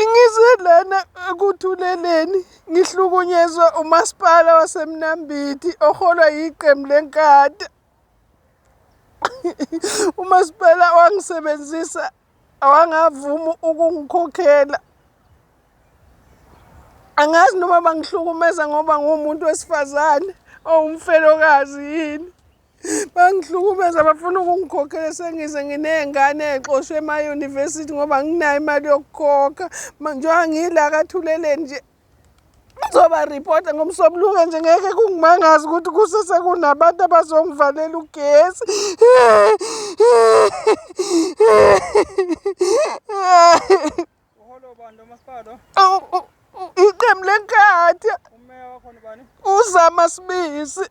Ngiselana ekuthuleleni ngihlukunyezwa uMaspala waseMnambithi oholwa yiqembu lenkata. uMaspala wangisebenzisa awangavumi ukungikhokhela. Angazi noma bangihlukumeza ngoba ngumuntu wesifazane umfelokazi yini. Bangihlukumeza bafuna ukungikhokhela sengize nginey'ngane ey'xoshwe emayunivesithi ngoba nginayo imali yokukhokha. Njengoba ngila kathuleleni nje ngizoba ripota ngomsombuluko nje ngeke kungimangazi ukuthi kusesekunabantu abazongivalela ugesi. Uholo bani noMaspala? Iqembu lenkatha. Umeya wakhona bani? uR763.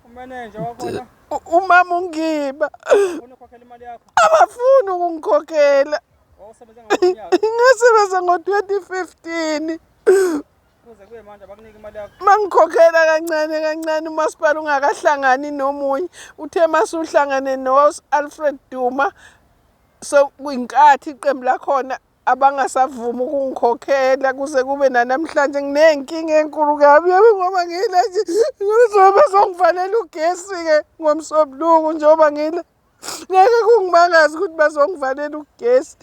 Umeneja wakhona? Umama ungiba. Ufuna ukukhokhela imali yakho? Abafuni ukungikhokhela. Wawusebenza ngaminyaka? Ngasebenza ngo-2015. Kuze kube manje abakunike imali yakho? Mangikhokhela kancane kancane uMaspala ungakahlangani nomunye. Uthe masuhlangane no-Alfred Duma so kwinkathi iqembu lakhona abangasavumi ukungikhokhela kuze kube nanamhlanje nginenkinga enkulu kabi ngoba ngila nje ngizobe bazongivalela ugesi-ke ngomsombuluko njengoba ngila ngeke kungimangazi ukuthi bazongivalela ugesi.